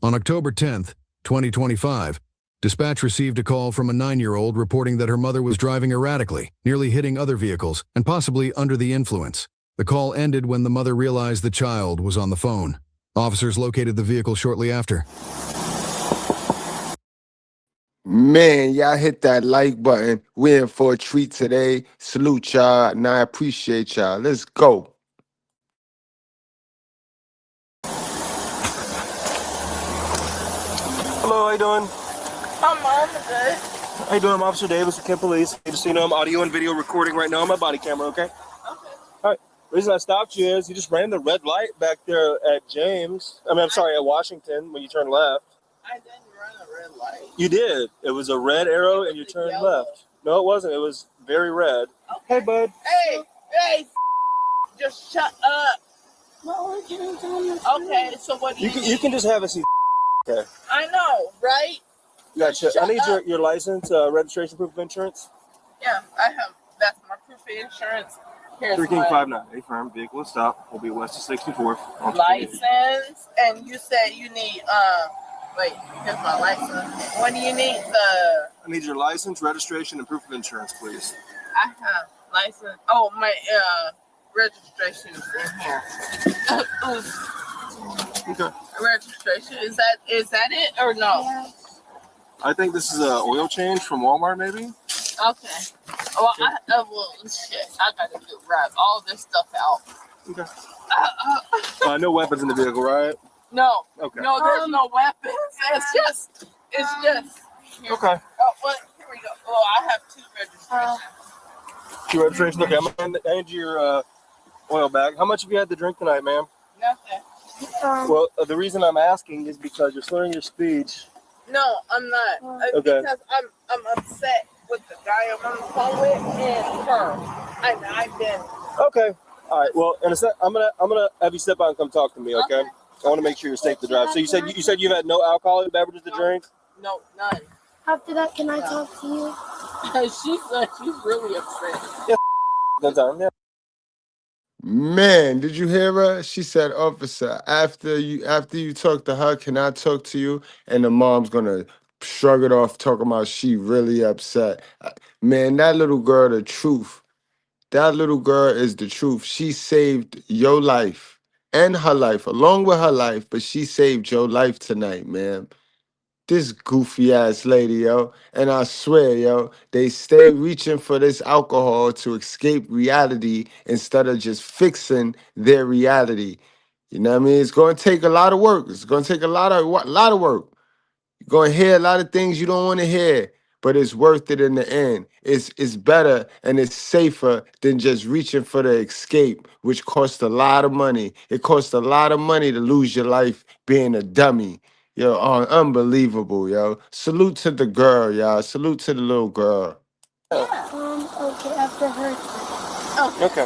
On October 10th, 2025, dispatch received a call from a 9-year-old reporting that her mother was driving erratically, nearly hitting other vehicles, and possibly under the influence. The call ended when the mother realized the child was on the phone. Officers located the vehicle shortly after. Man, y'all hit that like button. We're in for a treat today. Salute y'all, and I appreciate y'all. Let's go. Hello, how you doing? I'm good. How you doing? I'm Officer Davis with Kent Police. Just so you know, I'm audio and video recording right now on my body camera, okay? Okay. All right. The reason I stopped you is you just ran the red light back there at James. I'm sorry, at Washington when you turned left. I didn't run a red light. You did. It was a red arrow and you turned left. No, it wasn't. It was very red. Okay. Hey, bud. Hey, just shut up. Okay, so what do you You can just have a seat. Okay. I know, right? Gotcha. I need your license, registration, proof of insurance. Yeah, I have. That's my proof of insurance. Here's 3 King my 59. A firm vehicle stop. Will be west of 64th. license, and you said you need wait, here's my license. What do you need? I need your license, registration, and proof of insurance, please. I have license. Oh, my registration is in here. Okay. Registration, is that it or no? Yeah. I think this is a oil change from Walmart, maybe. Okay. Well, shit. I gotta grab all this stuff out. Okay. No weapons in the vehicle, right? No. Okay. No, there's no weapons. It's just. Here. Okay. Oh, well, here we go. Oh, I have 2 registrations. Your registration. Okay, I'm gonna hand you your oil bag. How much have you had to drink tonight, ma'am? Nothing. Well, the reason I'm asking is because you're slurring your speech. No, I'm not. Okay. Because I'm upset with the guy I'm on the phone with and her. And I've been. Okay. All right. Well, in a sec, I'm gonna have you step out and come talk to me. Okay. I want to make sure you're safe to drive. So you said you've had no alcoholic beverages to drink? No, none. After that, can I talk to you? She's really upset. Yeah. Good time. Yeah. Man, did you hear her? She said, "Officer, after you talk to her, can I talk to you?" And the mom's gonna shrug it off, talking about she really upset. Man, that little girl, the truth. That little girl is the truth. She saved your life and her life, along with her life, but she saved your life tonight, man. This goofy ass lady, yo. And I swear, yo, they stay reaching for this alcohol to escape reality instead of just fixing their reality. You know what I mean? It's going to take a lot of work. It's going to take a lot of work. You're going to hear a lot of things you don't want to hear, but it's worth it in the end. It's better and it's safer than just reaching for the escape, which costs a lot of money. It costs a lot of money to lose your life being a dummy. Yo, unbelievable, yo. Salute to the girl, y'all. Salute to the little girl. Okay, after her. Okay.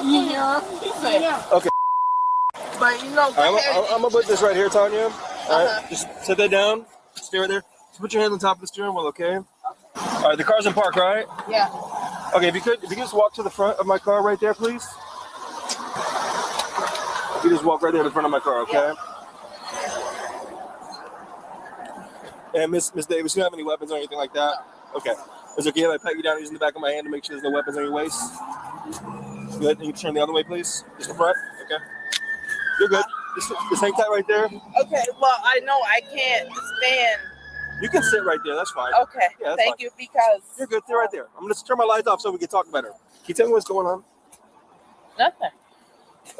You hear him? He said. Yeah. Okay. But you know, I'm gonna put this right here, Tanya. All right. Just sit that down. Stay right there. Just put your hands on top of the steering wheel, okay? All right. The car's in park, right? Yeah. Okay. If you could just walk to the front of my car right there, please. You just walk right there to the front of my car, okay? Yeah. And Miss Davis, you don't have any weapons or anything like that? Okay. Is it okay if I pat you down using the back of my hand to make sure there's no weapons on your waist? Good. You can turn the other way, please. Just the front. Okay. You're good. Just hang tight right there. Okay. Well, I know I can't stand. You can sit right there. That's fine. Okay. Yeah, that's Thank fine. you, because You're good. Sit right there. I'm gonna turn my lights off so we can talk better. Can you tell me what's going on? nothing.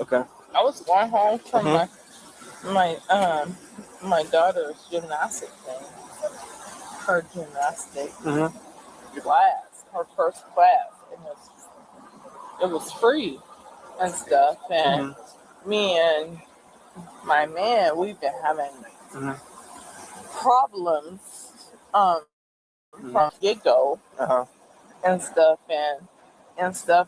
Okay. I was going home from my daughter's gymnastic thing. Her gymnastic class, her first class, and it was free and stuff. And me and my man, we've been having problems from get-go and stuff,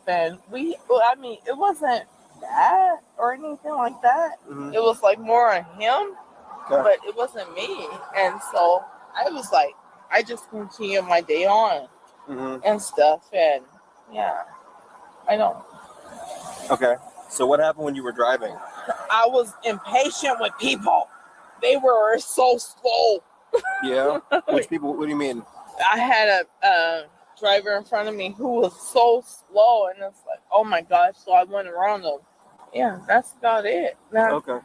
and we. Well, I mean, it wasn't bad or anything like that. It was like more on him, but it wasn't me. And so I was like, I just continued my day on and stuff, and yeah, I know. Okay. So what happened when you were driving? I was impatient with people. They were so slow. Yeah. Which people? What do you mean? I had a driver in front of me who was so slow, and it's like, oh my gosh! So I went around them. Yeah, that's about it. Now, Okay.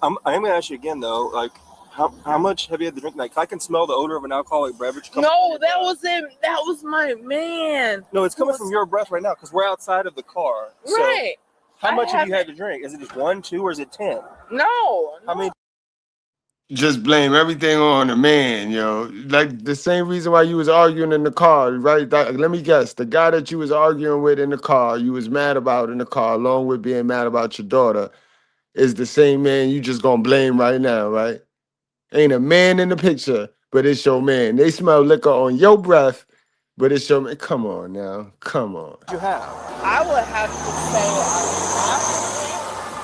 I'm gonna ask you again though. Like, how much have you had to drink? Like, I can smell the odor of an alcoholic beverage. no, that was it. That was my man. No, it's coming from your breath right now because we're outside of the car. So Right. how much have you had to drink? Is it just 1, 2, or is it 10? No. How many? Just blame everything on the man, yo. Like the same reason why you was arguing in the car, right? Let me guess. The guy that you was arguing with in the car, you was mad about in the car, along with being mad about your daughter, is the same man you just gonna blame right now, right? Ain't a man in the picture, but it's your man. They smell liquor on your breath, but it's your man. Come on now. Come on. You have. I would have to say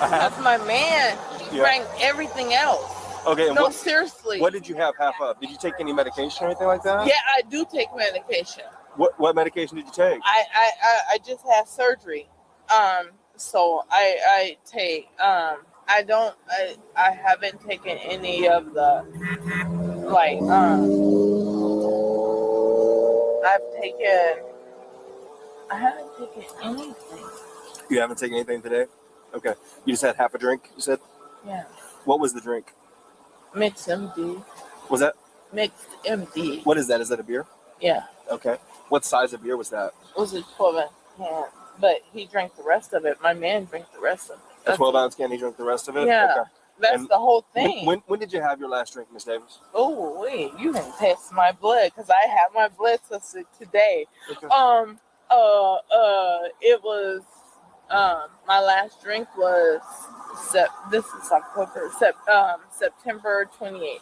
that's my man. He drank everything else. Okay. And No, seriously. What did you have half of? Did you take any medication or anything like that? Yeah, I do take medication. What medication did you take? I just had surgery. So I take I haven't taken any of the I haven't taken anything. You haven't taken anything today? Okay. You just had half a drink, you said? Yeah. What was the drink? Mixed MD. Was that? Mixed MD. What is that? Is that a beer? Yeah. Okay. What size of beer was that? It was a 12-ounce can, but he drank the rest of it. My man drank the rest of it. A 12-ounce can, he drank the rest of it? Yeah. Okay. That's And the whole thing. When did you have your last drink, Miss Davis? Oh, wait, you can test my blood because I have my blood tested today. Okay. It was my last drink was this is October, September 28th.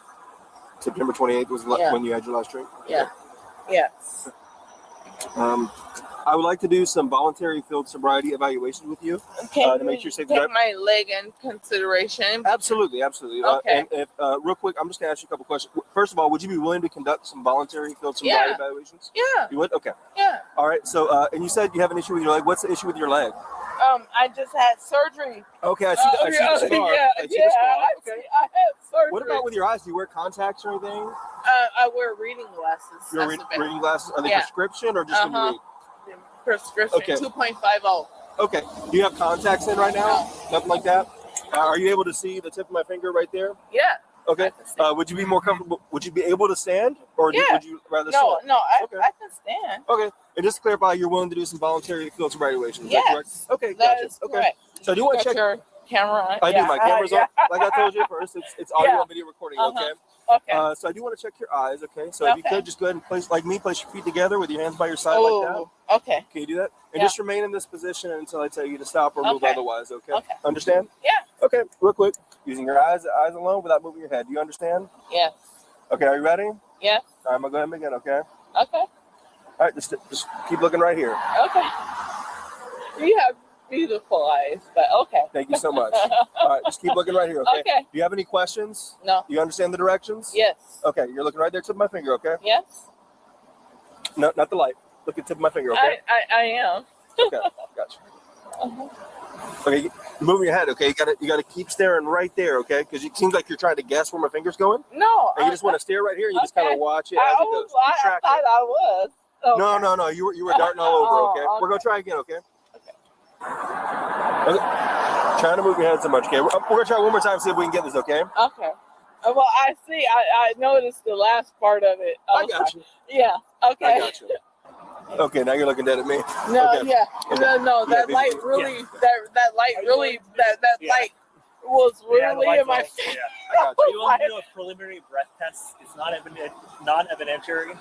September 28th was when you had your last drink? Yeah. Yes. I would like to do some voluntary field sobriety evaluations with you to make sure you're safe to drive. Take my leg in consideration. Absolutely. Okay. And if, real quick, I'm just going to ask you a couple questions. First of all, would you be willing to conduct some voluntary field sobriety evaluations? Yeah. You would? Okay. Yeah. All right. So, and you said you have an issue with your leg. What's the issue with your leg? I just had surgery. Okay, I see the scar. I see the scar. Okay. I had surgery. What about with your eyes? Do you wear contacts or anything? I wear reading glasses. You're reading glasses? Are they prescription or just when you read? Prescription. Okay. 2.50. Okay. Do you have contacts in right now? Nothing like that? Are you able to see the tip of my finger right there? Yeah. Okay. Would you be more comfortable? Would you be able to stand, or would you rather sit? No, I can stand. Okay. And just to clarify, you're willing to do some voluntary field sobriety evaluations. Yes. Okay. That Gotcha. is Okay. correct. So I do want to check your camera on. I do. My camera's on. Like I told you first, it's audio and video recording. Okay. Okay. So I do want to check your eyes. Okay. So if you could just go ahead and place your feet together with your hands by your side like that. Okay. Can you do that? And just remain in this position until I tell you to stop or move otherwise. Okay. Understand? Yeah. Okay. Real quick, using your eyes alone without moving your head. Do you understand? Yes. Okay. Are you ready? Yes. All right, I'm gonna go ahead and begin. Okay. Okay. All right. Just keep looking right here. Okay. You have beautiful eyes, but okay. Thank you so much. All right, just keep looking right here, okay? Okay. Do you have any questions? No. Do you understand the directions? Yes. Okay, you're looking right there to my finger, okay? Yes. No, not the light. Look at the tip of my finger, okay? I am. Okay, gotcha. Okay, moving your head, okay? You gotta keep staring right there, okay? Because it seems like you're trying to guess where my finger's going. No. And you just want to stare right here, and you just kind of watch it as it goes. I thought I was. Okay. No. You were darting all over, okay? We're gonna try again, okay? Okay. Trying to move your head so much, okay? We're gonna try one more time, see if we can get this, okay? Okay. Well, I see. I noticed the last part of it. I got you. Yeah. Okay. I got you. Okay, now you're looking dead at me. No. Okay. Yeah. No. That light really. That light really. That light was really in my face. Yeah. I got you. You want to do a preliminary breath test? It's non-evidentiary,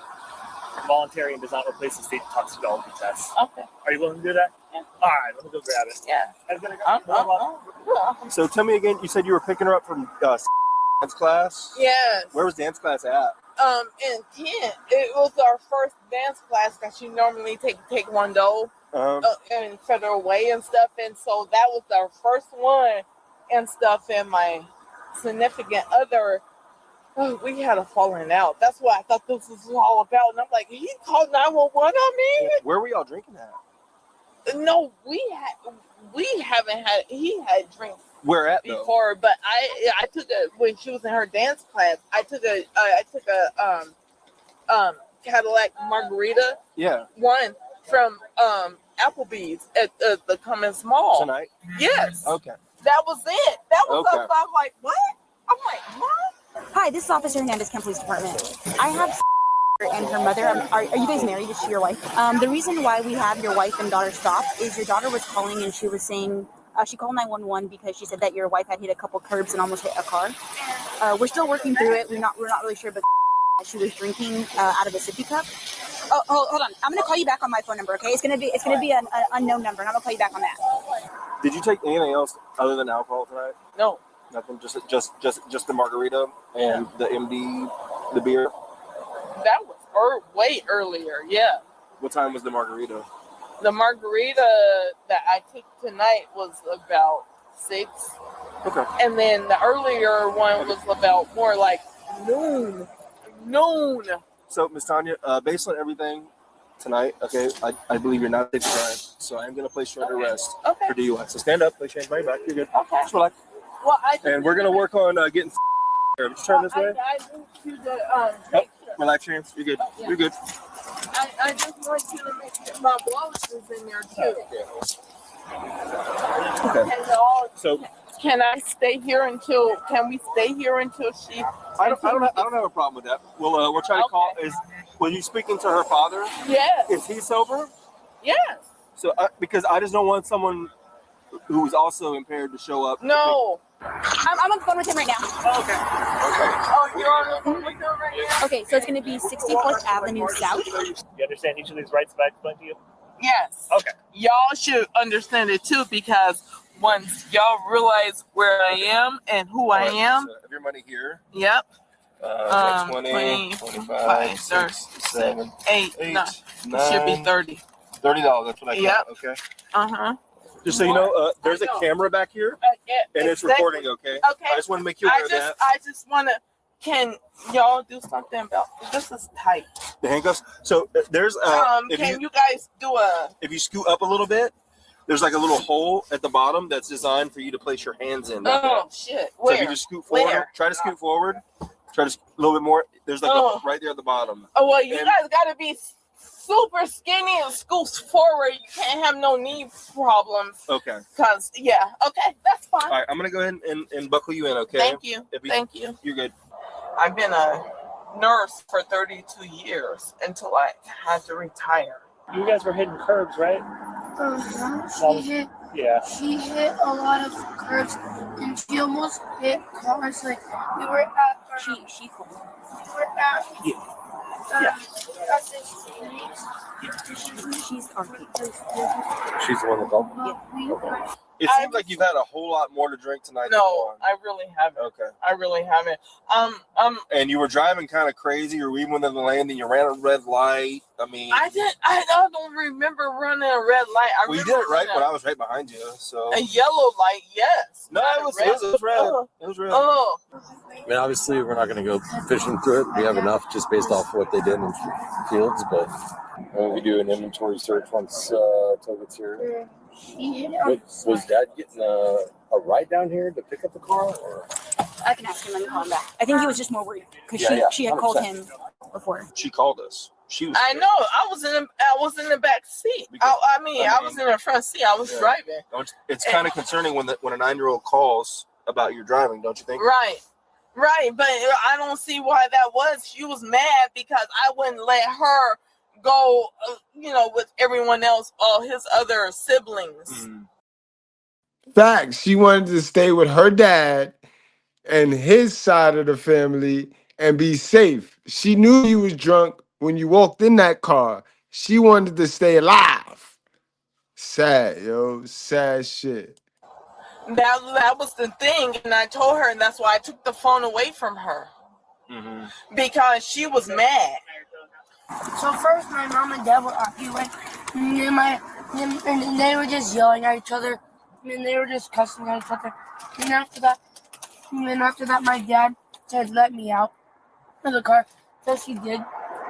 voluntary, and does not replace the state toxicology test. Okay. Are you willing to do that? Yeah. All right, let me go grab it. Yeah. I'm gonna go. So tell me again, you said you were picking her up from dance class? Yes. Where was dance class at? In Kent. It was our first dance class because she normally take Taekwondo in Federal Way and stuff, and so that was our first one and stuff. And my significant other, we had a falling out. That's what I thought this was all about. And I'm like, he called 911 on me. Where were y'all drinking at? No, we haven't had. He had drinks. Where at though? before, but I took a when she was in her dance class. I took a Cadillac Margarita. Yeah. One from Applebee's at the Cummins Mall Tonight? Yes. Okay. That was it. That was Okay. us. I'm like, what? I'm like, what? Hi, this is Officer Hernandez, Kent Police Department. I have and her mother. Are you guys married? Is she your wife? The reason why we have your wife and daughter stopped is your daughter was calling and she was saying she called 911 because she said that your wife had hit a couple curbs and almost hit a car. We're still working through it. We're not really sure, but she was drinking out of a sippy cup. Oh, hold on. I'm gonna call you back on my phone number. Okay, it's gonna be an unknown number, and I'm gonna call you back on that. Did you take anything else other than alcohol tonight? No. Nothing. Just the margarita and the MD, the beer. That was way earlier. Yeah. What time was the margarita? The margarita that I took tonight was about 6. Okay. And then the earlier one was about more like noon. So, Ms. Tanya, based on everything tonight, okay, I believe you're not safe to drive, so I'm going to place you under arrest for DUI. So stand up, place your hands behind your back. You're good. Okay. Just relax. Well, and we're going to work on getting here. Just turn this way. I moved to the Relax your hands. You're good. Yeah. You're good. I just want you to make sure my wallet is in there too. Okay. So can I stay here until? Can we stay here until she? I don't have a problem with that. We'll try to call. Were you speaking to her father? Yes. Is he sober? Yes. So because I just don't want someone who's also impaired to show up. No. I'm on the phone with him right now. Okay. Oh, you're on the phone with him right now? Okay, so it's going to be 64th Avenue South. You understand each of these rights that I explained to you? Yes. Okay. Y'all should understand it too, because once y'all realize where I am and who I am. So have your money here. Yep. 20, 25, 6, 7, 8, 9. 9. It should be 30. $30. That's what I got. Okay. Just so you know, there's a camera back here, and it's recording. Okay. Okay. I just want to make you aware of that. I just want to. Can y'all do something about this? Is tight. The handcuffs. So there's can you guys do if you scoot up a little bit, there's like a little hole at the bottom that's designed for you to place your hands in. Oh shit! So if you just scoot forward, try to scoot forward. Try to a little bit more. There's like a right there at the bottom. Oh well, you guys gotta be super skinny and scoot forward. You can't have no knee problems. Okay. Cause okay, that's fine. All right, I'm gonna go ahead and buckle you in. Okay. Thank you. Thank you. You're good. I've been a nurse for 32 years until I had to retire. You guys were hitting curbs, right? She hit a lot of curbs and she almost hit cars. Like we were at She called. we were at at this place. She's our people. She's the one that called. Yeah. It seems like you've had a whole lot more to drink tonight. No, I really haven't. Okay. I really haven't. And you were driving kind of crazy, or even within the lane, and you ran a red light. I mean, I don't remember running a red light. You did it right when I was right behind you. So a yellow light, yes. No, it was red. It was red. Oh. I mean, obviously, we're not going to go fishing through it. We have enough just based off what they did in fields, but we do an inventory search once Toby gets here. Was Dad getting a ride down here to pick up the car? Or? I can ask him when we call him back. I think he was just more worried because she had 100%. Called him before. She called us. She was. I know. I was in the back seat. I was in the front seat. I was driving. It's kind of concerning when a 9-year-old calls about your driving, don't you think? Right. But I don't see why that was. She was mad because I wouldn't let her go, with everyone else, all his other siblings. Mm-hmm. Facts. She wanted to stay with her dad and his side of the family and be safe. She knew you was drunk when you walked in that car. She wanted to stay alive. Sad, yo. Sad shit. That was the thing, and I told her, and that's why I took the phone away from her. Mm-hmm. Because she was mad. So first, my mom and dad were arguing, and they were just yelling at each other, and they were just cussing at each other. And after that, my dad said, "Let me out of the car." So she did.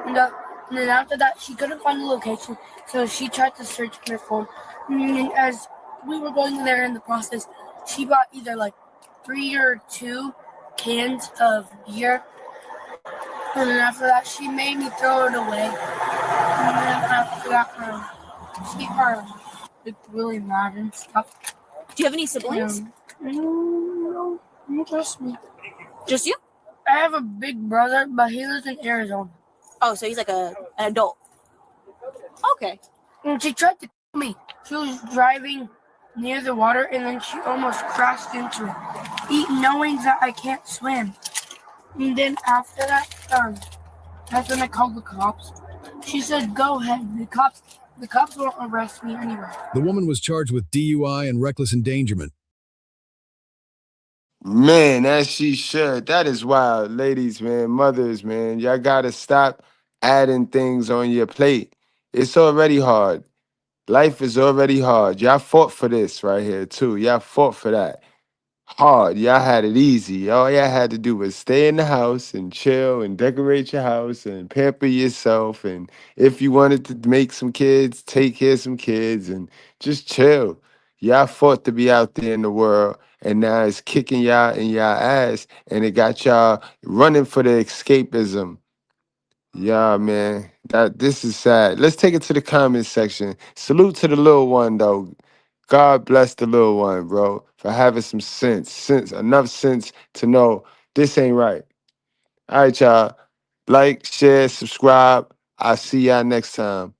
And then after that, she couldn't find the location, so she tried to search on her phone. And as we were going there in the process, she bought either like 3 or 2 cans of beer, and then after that she made me throw it away. And then after that, she looked really mad and stuff. Do you have any siblings? No, just me. Just you? I have a big brother, but he lives in Arizona. Oh, so he's like an adult. Okay. And she tried to kill me. She was driving near the water, and then she almost crashed into it, knowing that I can't swim. And then after that, that's when I called the cops. She said, "Go ahead. The cops won't arrest me anyway." The woman was charged with DUI and reckless endangerment. Man, as she should. That is wild. Ladies, man, mothers, man. Y'all gotta stop adding things on your plate. It's already hard. Life is already hard. Y'all fought for this right here, too. Y'all fought for that. Hard. Y'all had it easy. All y'all had to do was stay in the house and chill and decorate your house and pamper yourself. And if you wanted to make some kids, take care of some kids and just chill. Y'all fought to be out there in the world, and now it's kicking y'all in y'all ass, and it got y'all running for the escapism. Yeah, man. This is sad. Let's take it to the comments section. Salute to the little one, though. God bless the little one, bro, for having some sense, enough sense to know this ain't right. All right, y'all. Like, share, subscribe. I'll see y'all next time.